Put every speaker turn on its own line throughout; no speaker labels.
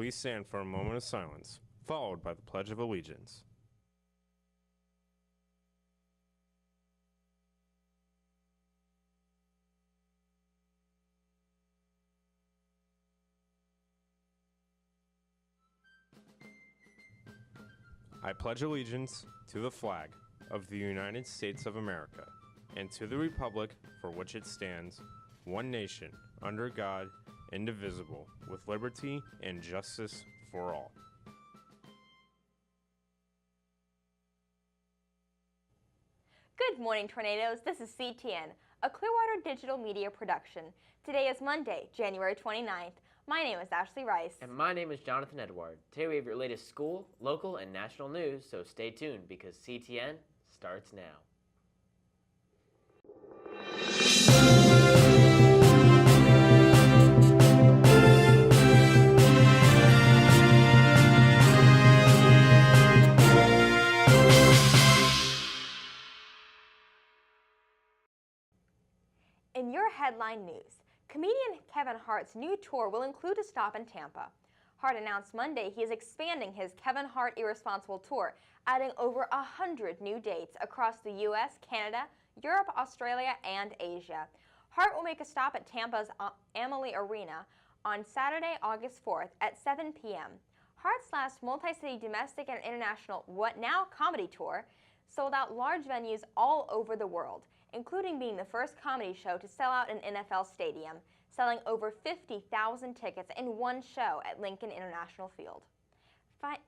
please stand for a moment of silence, followed by the Pledge of Allegiance. I pledge allegiance to the flag of the United States of America and to the republic for which it stands, one nation, under God, indivisible, with liberty and justice for all.
Good morning, Tornadoes. This is CTN, a Clearwater Digital Media production. Today is Monday, January 29th. My name is Ashley Rice.
And my name is Jonathan Edward. Today we have your latest school, local, and national news, so stay tuned because CTN starts now.
In your headline news, comedian Kevin Hart's new tour will include a stop in Tampa. Hart announced Monday he is expanding his Kevin Hart Irresponsible Tour, adding over 100 new dates across the U.S., Canada, Europe, Australia, and Asia. Hart will make a stop at Tampa's Amalie Arena on Saturday, August 4th at 7 p.m. Hart's last multi-city domestic and international What Now comedy tour sold out large venues all over the world, including being the first comedy show to sell out an NFL stadium, selling over 50,000 tickets in one show at Lincoln International Field.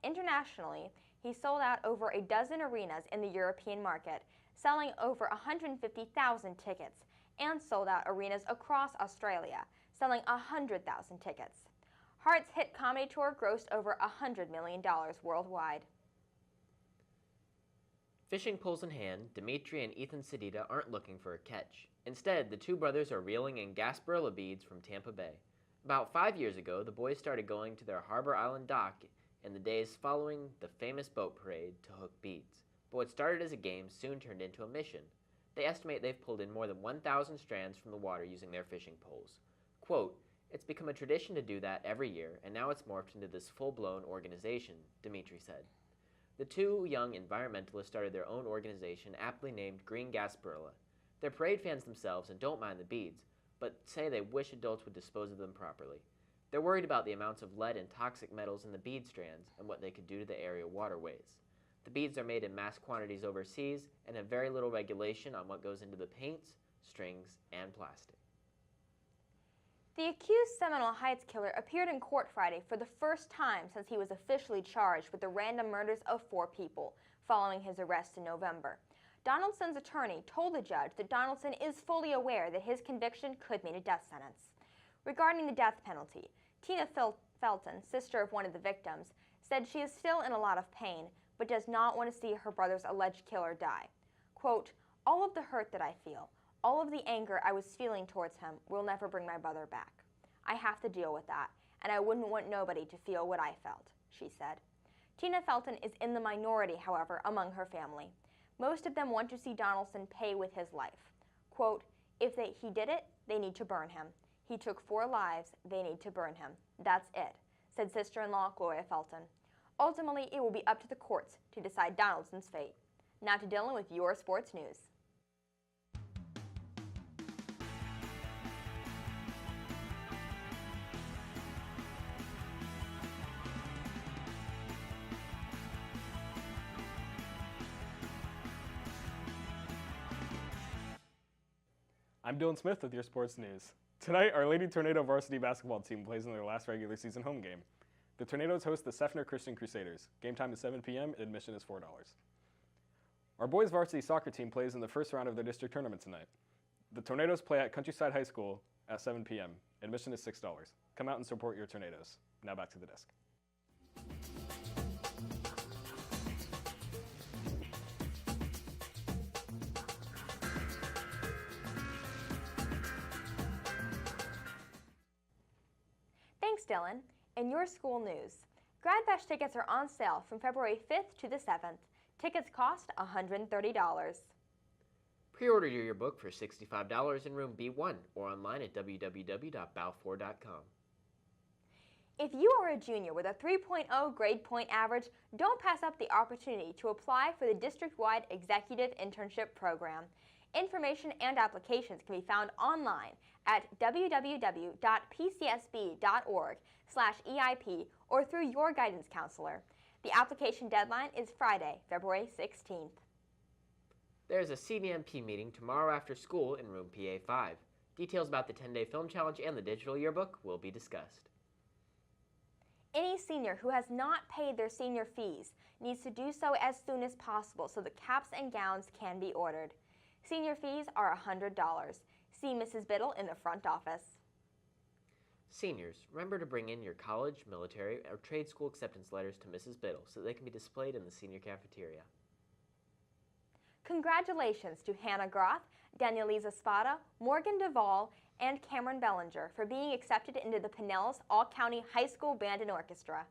Internationally, he sold out over a dozen arenas in the European market, selling over 150,000 tickets, and sold out arenas across Australia, selling 100,000 tickets. Hart's hit comedy tour grossed over $100 million worldwide.
Fishing poles in hand, Dimitri and Ethan Sedita aren't looking for a catch. Instead, the two brothers are reeling in Gasparilla beads from Tampa Bay. About 5 years ago, the boys started going to their Harbor Island dock in the days following the famous boat parade to hook beads. But what started as a game soon turned into a mission. They estimate they've pulled in more than 1,000 strands from the water using their fishing poles. Quote, "It's become a tradition to do that every year, and now it's morphed into this full-blown organization," Dimitri said. The two young environmentalists started their own organization aptly named Green Gasparilla. They're parade fans themselves and don't mind the beads, but say they wish adults would dispose of them properly. They're worried about the amounts of lead and toxic metals in the bead strands and what they could do to the area waterways. The beads are made in mass quantities overseas and have very little regulation on what goes into the paints, strings, and plastic.
The accused Seminole Heights killer appeared in court Friday for the first time since he was officially charged with the random murders of 4 people following his arrest in November. Donaldson's attorney told the judge that Donaldson is fully aware that his conviction could mean a death sentence. Regarding the death penalty, Tina Felton, sister of one of the victims, said she is still in a lot of pain but does not want to see her brother's alleged killer die. Quote, "All of the hurt that I feel, all of the anger I was feeling towards him will never bring my brother back. I have to deal with that, and I wouldn't want nobody to feel what I felt," she said. Tina Felton is in the minority, however, among her family. Most of them want to see Donaldson pay with his life. Quote, "If he did it, they need to burn him. He took 4 lives, they need to burn him. That's it," said sister-in-law Gloria Felton. Ultimately, it will be up to the courts to decide Donaldson's fate. Now to Dylan with your sports news.
I'm Dylan Smith with your sports news. Tonight, our Lady Tornado varsity basketball team plays in their last regular season home game. The Tornadoes host the Seffner Christian Crusaders. Game time is 7 p.m. Admission is $4. Our boys varsity soccer team plays in the first round of their district tournament tonight. The Tornadoes play at Countryside High School at 7 p.m. Admission is $6. Come out and support your Tornadoes. Now back to the desk.
Thanks, Dylan. In your school news, Grad Bash tickets are on sale from February 5th to the 7th. Tickets cost $130.
Pre-order your yearbook for $65 in room B1 or online at www.balfour.com.
If you are a junior with a 3.0 grade point average, don't pass up the opportunity to apply for the district-wide Executive Internship Program. Information and applications can be found online at www.pcsb.org/EIP or through your guidance counselor. The application deadline is Friday, February 16th.
There's a CDMP meeting tomorrow after school in room PA5. Details about the 10-day film challenge and the digital yearbook will be discussed.
Any senior who has not paid their senior fees needs to do so as soon as possible so the caps and gowns can be ordered. Senior fees are $100. See Mrs. Biddle in the front office.
Seniors, remember to bring in your college, military, or trade school acceptance letters to Mrs. Biddle so they can be displayed in the senior cafeteria.
Congratulations to Hannah Groth, Danielisa Spada, Morgan Duvall, and Cameron Bellinger for being accepted into the Pinellas All-County High School Band and Orchestra.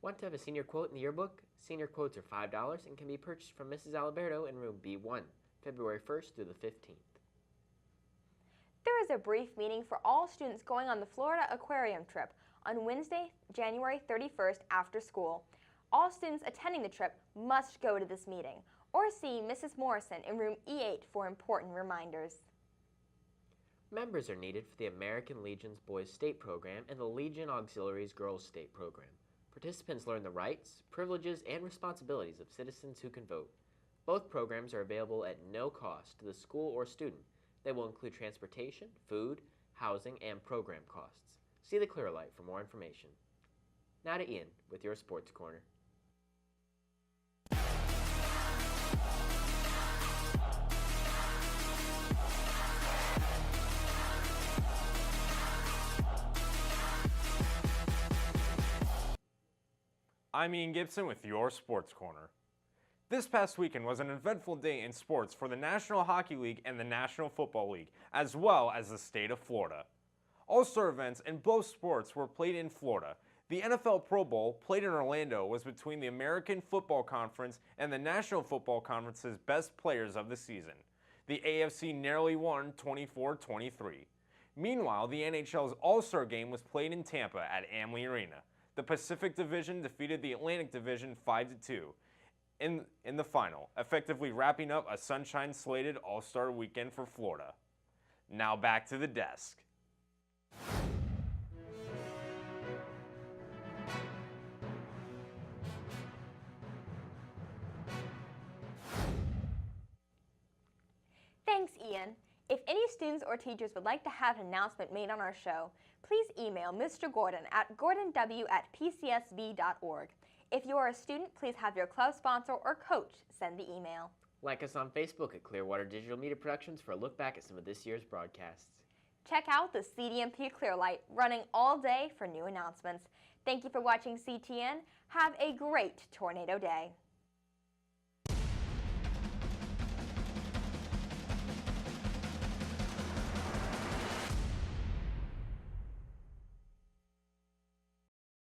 Want to have a senior quote in the yearbook? Senior quotes are $5 and can be purchased from Mrs. Alberto in room B1, February 1st through the 15th.
There is a brief meeting for all students going on the Florida Aquarium trip on Wednesday, January 31st after school. All students attending the trip must go to this meeting or see Mrs. Morrison in room E8 for important reminders.
Members are needed for the American Legion's Boys State Program and the Legion Auxiliaries Girls State Program. Participants learn the rights, privileges, and responsibilities of citizens who can vote. Both programs are available at no cost to the school or student. They will include transportation, food, housing, and program costs. See the Clear Light for more information. Now to Ian with your Sports Corner.
I'm Ian Gibson with your Sports Corner. This past weekend was an eventful day in sports for the National Hockey League and the National Football League, as well as the state of Florida. All-star events in both sports were played in Florida. The NFL Pro Bowl, played in Orlando, was between the American Football Conference and the National Football Conference's best players of the season. The AFC narrowly won 24-23. Meanwhile, the NHL's All-Star Game was played in Tampa at Amalie Arena. The Pacific Division defeated the Atlantic Division 5-2 in the final, effectively wrapping up a sunshine-slated All-Star weekend for Florida. Now back to the desk.
Thanks, Ian. If any students or teachers would like to have an announcement made on our show, please email Mr. Gordon at gordonw@pcsb.org. If you are a student, please have your club sponsor or coach send the email.
Like us on Facebook at Clearwater Digital Media Productions for a look back at some of this year's broadcasts.
Check out the CDMP Clearlight, running all day for new announcements. Thank you for watching CTN. Have a great tornado day.